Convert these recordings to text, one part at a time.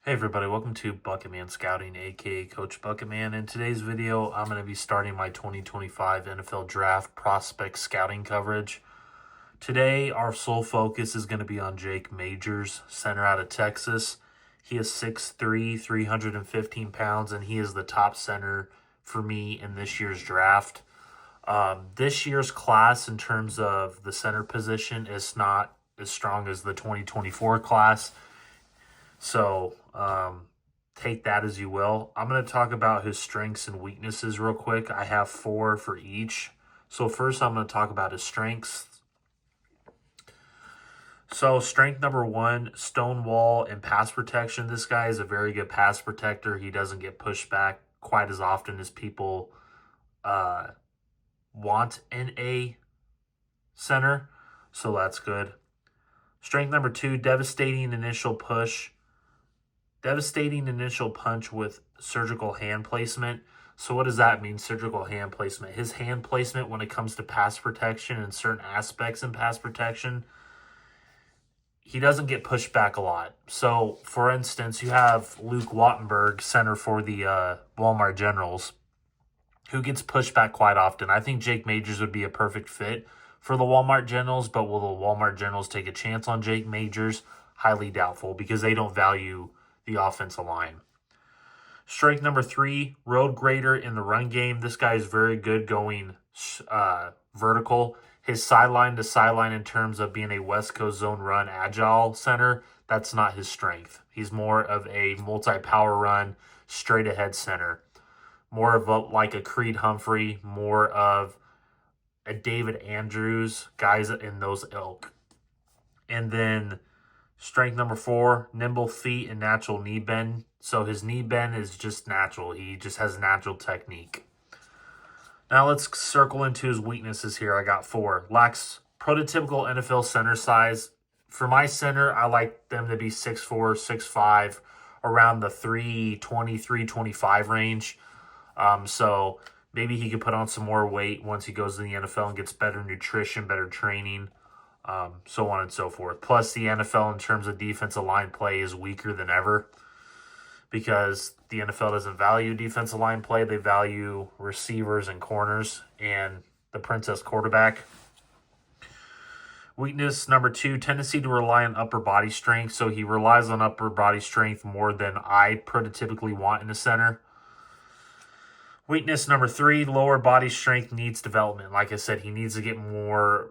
Hey everybody, welcome to Bucketman Scouting, aka Coach Bucketman. In today's video, I'm going to be starting my 2025 NFL Draft Prospect Scouting coverage. Today, our sole focus is going to be on Jake Majors, center out of Texas. He is 6'3", 315 pounds, and he is the top center for me in this year's draft. This year's class, in terms of the center position, is not as strong as the 2024 class. So take that as you will. I'm going to talk about his strengths and weaknesses real quick. I have 4 for each. So first I'm going to talk about his strengths. So strength number 1, stonewall and pass protection. This guy is a very good pass protector. He doesn't get pushed back quite as often as people want in a center. So that's good. Strength number 2, devastating initial push. Devastating initial punch with surgical hand placement. So what does that mean, surgical hand placement? His hand placement when it comes to pass protection and certain aspects in pass protection, he doesn't get pushed back a lot. So, for instance, you have Luke Wattenberg, center for the Walmart Generals, who gets pushed back quite often. I think Jake Majors would be a perfect fit for the Walmart Generals, but will the Walmart Generals take a chance on Jake Majors? Highly doubtful, because they don't value the offensive line. Strength number 3, road grader in the run game. This guy is very good going vertical. His sideline to sideline in terms of being a West Coast zone run agile center, that's not his strength. He's more of a multi-power run, straight ahead center. More of like a Creed Humphrey, more of a David Andrews, guys in those ilk. And then strength number 4, nimble feet and natural knee bend. So his knee bend is just natural. He just has natural technique. Now let's circle into his weaknesses here. I got 4. Lacks prototypical NFL center size. For my center, I like them to be 6'4", 6'5", around the 320, 325 range. So maybe he could put on some more weight once he goes to the NFL and gets better nutrition, better training. So on and so forth. Plus, the NFL in terms of defensive line play is weaker than ever because the NFL doesn't value defensive line play. They value receivers and corners and the princess quarterback. Weakness number 2, tendency to rely on upper body strength. So he relies on upper body strength more than I prototypically want in a center. Weakness number 3, lower body strength needs development. Like I said, he needs to get more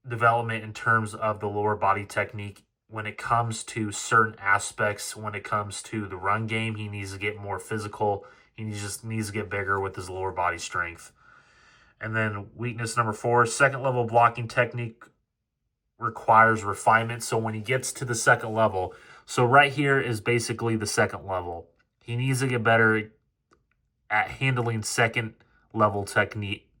development in terms of the lower body technique when it comes to certain aspects. When it comes to the run game, he needs to get more physical. He just needs to get bigger with his lower body strength. And then weakness number 4, second level blocking technique requires refinement. So when he gets to the second level, so right here is basically the second level. He needs to get better at handling second level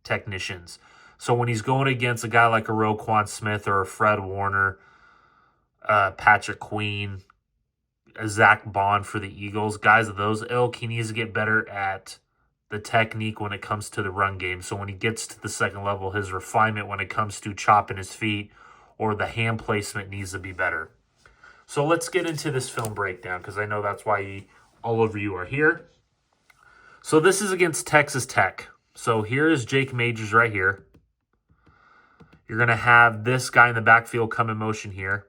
technicians. So when he's going against a guy like a Roquan Smith or a Fred Warner, Patrick Queen, a Zach Bond for the Eagles, guys of those ilk, he needs to get better at the technique when it comes to the run game. So when he gets to the second level, his refinement when it comes to chopping his feet or the hand placement needs to be better. So let's get into this film breakdown because I know that's why all of you are here. So this is against Texas Tech. So here is Jake Majors right here. You're going to have this guy in the backfield come in motion here.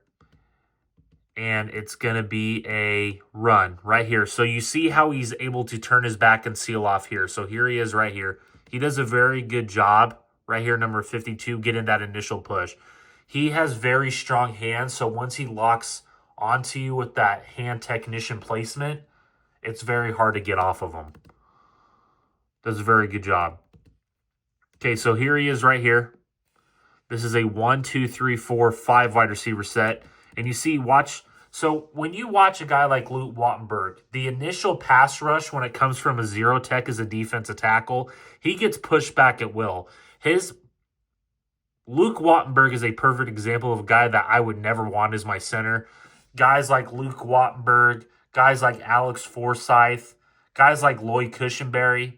And it's going to be a run right here. So you see how he's able to turn his back and seal off here. So here he is right here. He does a very good job right here, number 52, getting that initial push. He has very strong hands. So once he locks onto you with that hand technician placement, it's very hard to get off of him. Does a very good job. Okay, so here he is right here. This is a 1, 2, 3, 4, 5 wide receiver set. And you see, watch. So when you watch a guy like Luke Wattenberg, the initial pass rush when it comes from a zero tech as a defensive tackle, he gets pushed back at will. Luke Wattenberg is a perfect example of a guy that I would never want as my center. Guys like Luke Wattenberg, guys like Alex Forsyth, guys like Lloyd Cushenberry,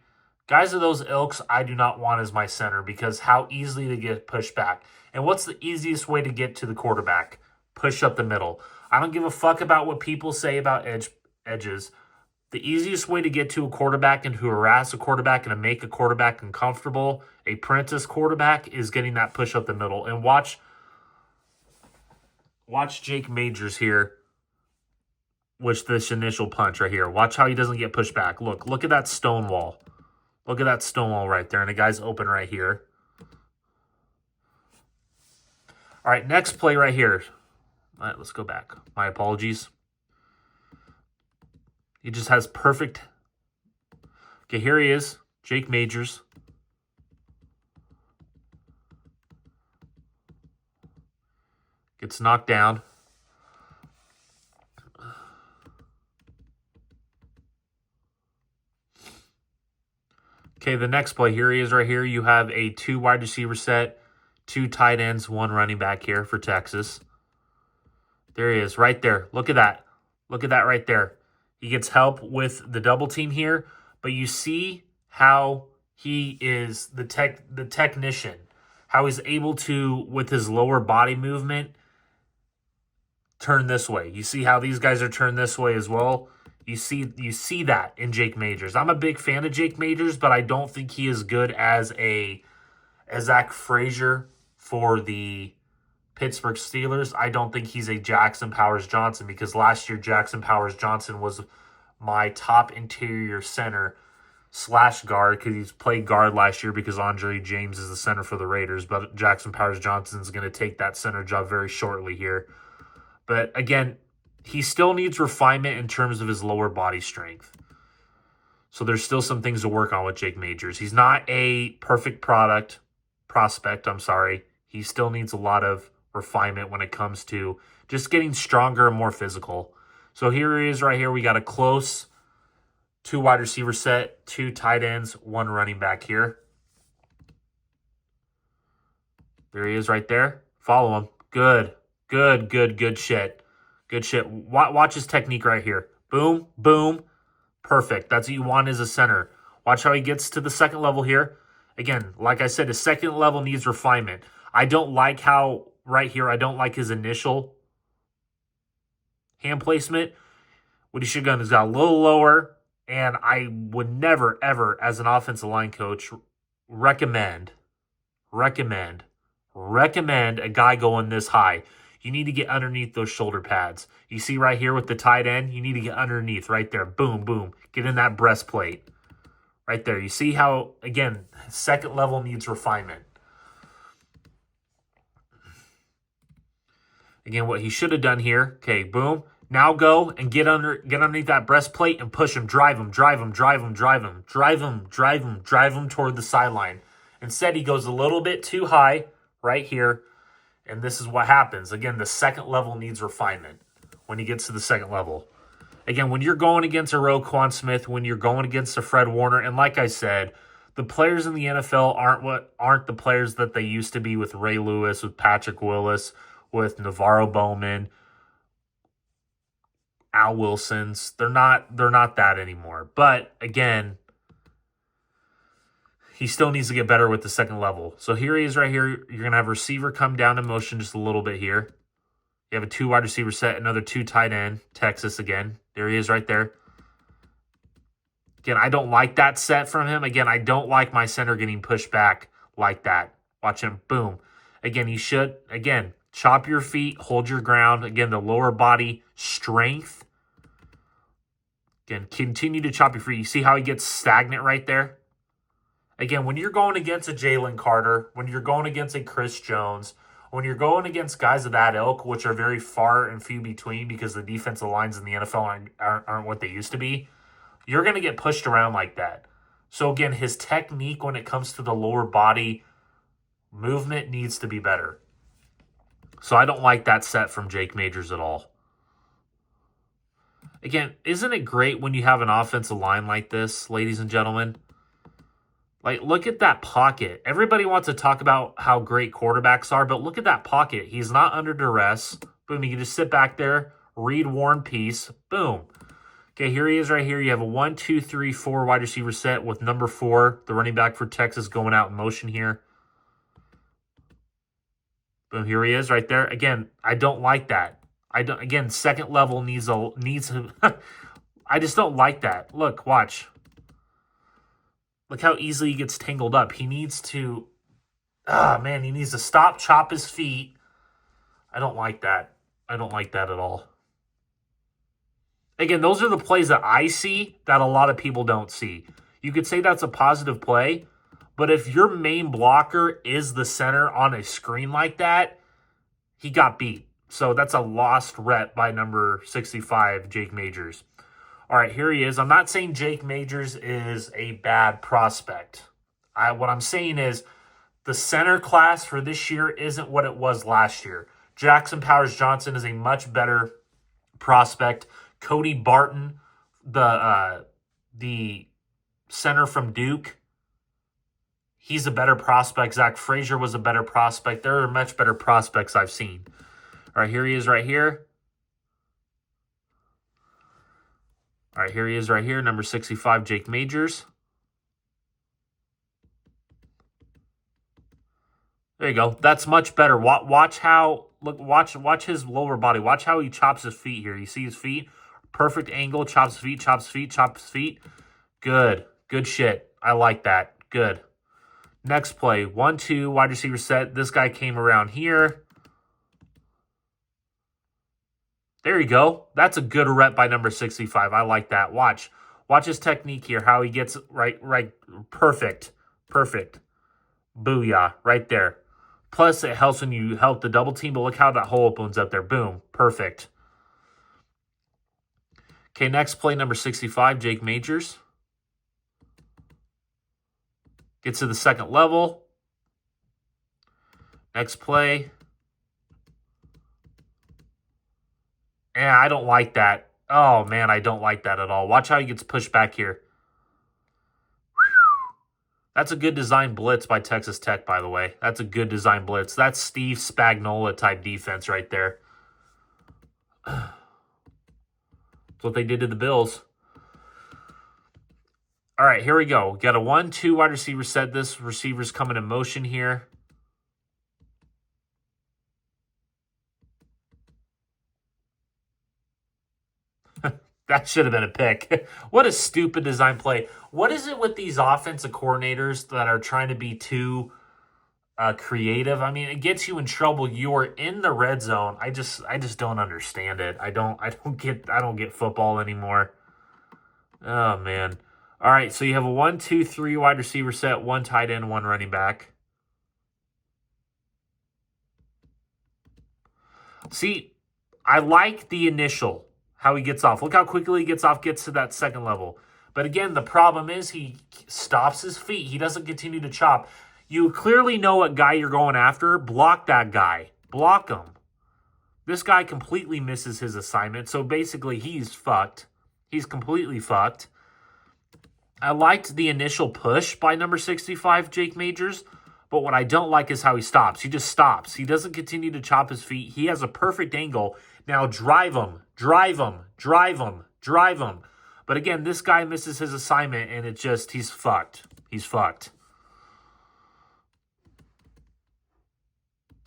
guys of those ilks I do not want as my center because how easily they get pushed back. And what's the easiest way to get to the quarterback? Push up the middle. I don't give a fuck about what people say about edge edges. The easiest way to get to a quarterback and to harass a quarterback and to make a quarterback uncomfortable, a Prentice quarterback, is getting that push up the middle. And watch Jake Majors here with this initial punch right here. Watch how he doesn't get pushed back. Look at that stone wall. Look at that stone wall right there. And the guy's open right here. All right, next play right here. All right, let's go back. My apologies. He just has perfect. Okay, here he is. Jake Majors. Gets knocked down. Okay, the next play, here he is right here. You have a 2 wide receiver set, 2 tight ends, 1 running back here for Texas. There he is right there. Look at that. Look at that right there. He gets help with the double team here, but you see how he is the technician, how he's able to, with his lower body movement, turn this way. You see how these guys are turned this way as well? You see that in Jake Majors. I'm a big fan of Jake Majors, but I don't think he is good as Zach Frazier for the Pittsburgh Steelers. I don't think he's a Jackson Powers Johnson, because last year Jackson Powers Johnson was my top interior center / guard, because he's played guard last year because Andre James is the center for the Raiders, but Jackson Powers Johnson is going to take that center job very shortly here. But again, he still needs refinement in terms of his lower body strength. So there's still some things to work on with Jake Majors. He's not a perfect prospect. He still needs a lot of refinement when it comes to just getting stronger and more physical. So here he is right here. We got a close 2 wide receiver set, 2 tight ends, 1 running back here. There he is right there. Follow him. Good shit. Good shit. Watch his technique right here. Boom, boom. Perfect. That's what you want as a center. Watch how he gets to the second level here. Again, like I said, his second level needs refinement. I don't like how, right here, I don't like his initial hand placement. What he should have done is got a little lower, and I would never, ever, as an offensive line coach, recommend a guy going this high. You need to get underneath those shoulder pads. You see right here with the tight end, you need to get underneath right there. Boom, boom. Get in that breastplate. Right there. You see how, again, second level needs refinement. Again, what he should have done here, okay, boom. Now go and get underneath that breastplate and push him, drive him toward the sideline. Instead, he goes a little bit too high right here. And this is what happens. Again, the second level needs refinement when he gets to the second level. Again, when you're going against a Roquan Smith, when you're going against a Fred Warner, and like I said, the players in the NFL aren't the players that they used to be with Ray Lewis, with Patrick Willis, with Navarro Bowman, Al Wilsons. They're not that anymore. But again, he still needs to get better with the second level. So here he is right here. You're going to have a receiver come down in motion just a little bit here. You have a 2 wide receiver set, another 2 tight end. Texas again. There he is right there. Again, I don't like that set from him. Again, I don't like my center getting pushed back like that. Watch him. Boom. Again, he should, again, chop your feet, hold your ground. Again, the lower body strength. Again, continue to chop your feet. You see how he gets stagnant right there? Again, when you're going against a Jalen Carter, when you're going against a Chris Jones, when you're going against guys of that ilk, which are very far and few between because the defensive lines in the NFL aren't what they used to be, you're going to get pushed around like that. So again, his technique when it comes to the lower body movement needs to be better. So I don't like that set from Jake Majors at all. Again, isn't it great when you have an offensive line like this, ladies and gentlemen? Like, look at that pocket. Everybody wants to talk about how great quarterbacks are, but look at that pocket. He's not under duress. Boom, you can just sit back there, read War and Peace. Boom. Okay, here he is right here. You have a 1, 2, 3, 4 wide receiver set with number 4, the running back for Texas, going out in motion here. Boom, here he is right there. Again, I don't like that. Again, second level needs I just don't like that. Look, watch. Look how easily he gets tangled up. He needs to... Ah, man, he needs to stop, chop his feet. I don't like that. I don't like that at all. Again, those are the plays that I see that a lot of people don't see. You could say that's a positive play, but if your main blocker is the center on a screen like that, he got beat. So that's a lost rep by number 65, Jake Majors. All right, here he is. I'm not saying Jake Majors is a bad prospect. What I'm saying is the center class for this year isn't what it was last year. Jackson Powers Johnson is a much better prospect. Cody Barton, the center from Duke, he's a better prospect. Zach Frazier was a better prospect. There are much better prospects I've seen. All right, here he is right here. All right, here he is right here, number 65, Jake Majors. There you go. That's much better. Watch how, look, watch his lower body. Watch how he chops his feet here. You see his feet? Perfect angle, chops feet, chops feet, chops feet. Good. Good shit. I like that. Good. Next play. 1-2, wide receiver set. This guy came around here. There you go. That's a good rep by number 65. I like that. Watch. Watch his technique here. How he gets right. Perfect. Perfect. Booyah. Right there. Plus, it helps when you help the double team, but look how that hole opens up there. Boom. Perfect. Okay, next play, number 65, Jake Majors. Gets to the second level. Next play. Yeah, I don't like that. Oh, man, I don't like that at all. Watch how he gets pushed back here. That's a good design blitz by Texas Tech, by the way. That's a good design blitz. That's Steve Spagnuolo type defense right there. That's what they did to the Bills. All right, here we go. Got a 1-2 wide receiver set. This receiver's coming in motion here. That should have been a pick. What a stupid design play. What is it with these offensive coordinators that are trying to be too creative? I mean, it gets you in trouble. You're in the red zone. I just don't understand it. I don't get football anymore. Oh man. All right, so you have a 1-2-3 wide receiver set, one tight end, one running back. See, I like the initial. How he gets off. Look how quickly he gets off, gets to that second level. But again, the problem is he stops his feet. He doesn't continue to chop. You clearly know what guy you're going after. Block that guy. Block him. This guy completely misses his assignment. So basically, he's fucked. He's completely fucked. I liked the initial push by number 65, Jake Majors. But what I don't like is how he stops. He just stops. He doesn't continue to chop his feet. He has a perfect angle. Now drive him. Drive him, drive him, drive him. But again, this guy misses his assignment, and it just, he's fucked. He's fucked.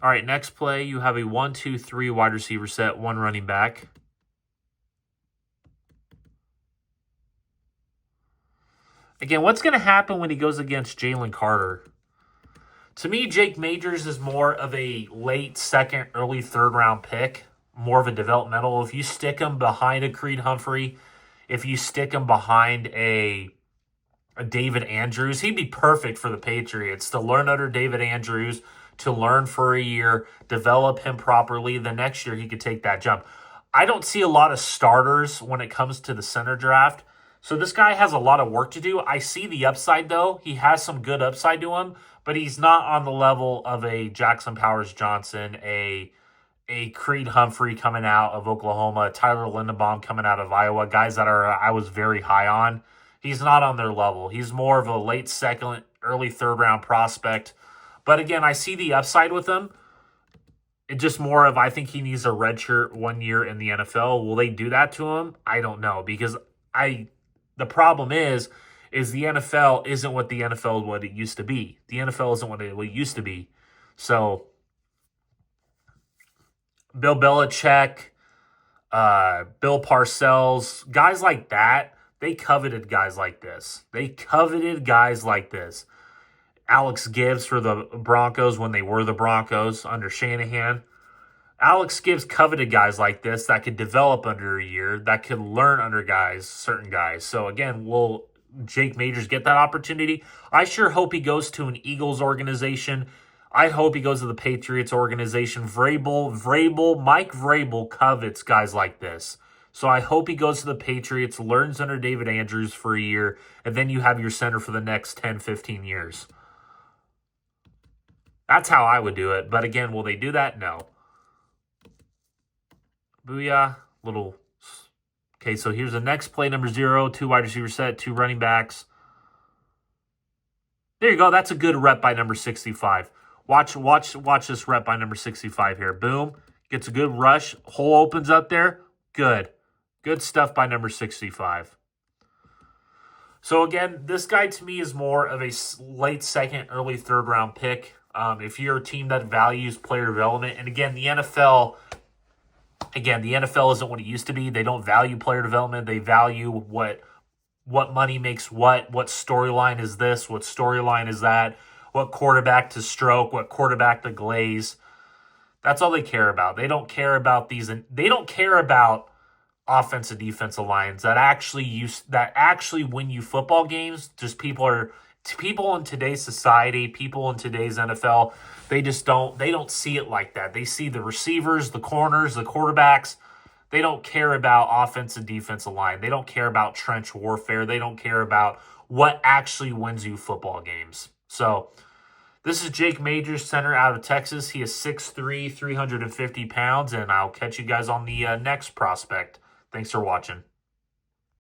All right, next play, you have a 1-2-3 wide receiver set, one running back. Again, what's going to happen when he goes against Jalen Carter? To me, Jake Majors is more of a late second, early third round pick. More of a developmental. If you stick him behind a Creed Humphrey, if you stick him behind a David Andrews, he'd be perfect for the Patriots to learn under David Andrews, to learn for a year, develop him properly. The next year, he could take that jump. I don't see a lot of starters when it comes to the center draft. So this guy has a lot of work to do. I see the upside, though. He has some good upside to him, but he's not on the level of a Jackson Powers Johnson, a Creed Humphrey coming out of Oklahoma, Tyler Linderbaum coming out of Iowa, guys that I was very high on. He's not on their level. He's more of a late second, early third round prospect. But again, I see the upside with him. It's just more of, I think he needs a redshirt 1 year in the NFL. Will they do that to him? I don't know, because the problem is the NFL isn't what the NFL what it used to be. The NFL isn't what it used to be. So Bill Belichick, Bill Parcells, guys like that. They coveted guys like this. They coveted guys like this. Alex Gibbs for the Broncos when they were the Broncos under Shanahan. Alex Gibbs coveted guys like this that could develop under a year, that could learn under certain guys. So again, will Jake Majors get that opportunity? I sure hope he goes to an Eagles organization. I hope he goes to the Patriots organization. Mike Vrabel covets guys like this. So I hope he goes to the Patriots, learns under David Andrews for a year, and then you have your center for the next 10, 15 years. That's how I would do it. But again, will they do that? No. Booyah. Okay, so here's the next play, number 0. 2 wide receiver set, 2 running backs. There you go. That's a good rep by number 65. Watch this rep by number 65 here. Boom. Gets a good rush. Hole opens up there. Good. Good stuff by number 65. So again, this guy to me is more of a late second, early third round pick. If you're a team that values player development, and again, the NFL isn't what it used to be. They don't value player development. They value what money makes what storyline is this, what storyline is that, what quarterback to stroke, what quarterback to glaze. That's all they care about. They don't care about they don't care about offensive defensive lines that actually win you football games. Just people in today's society, people in today's NFL, they don't see it like that. They see the receivers, the corners, the quarterbacks. They don't care about offensive defensive line. They don't care about trench warfare. They don't care about what actually wins you football games. So this is Jake Majors, center out of Texas. He is 6'3", 350 pounds, and I'll catch you guys on the next prospect. Thanks for watching.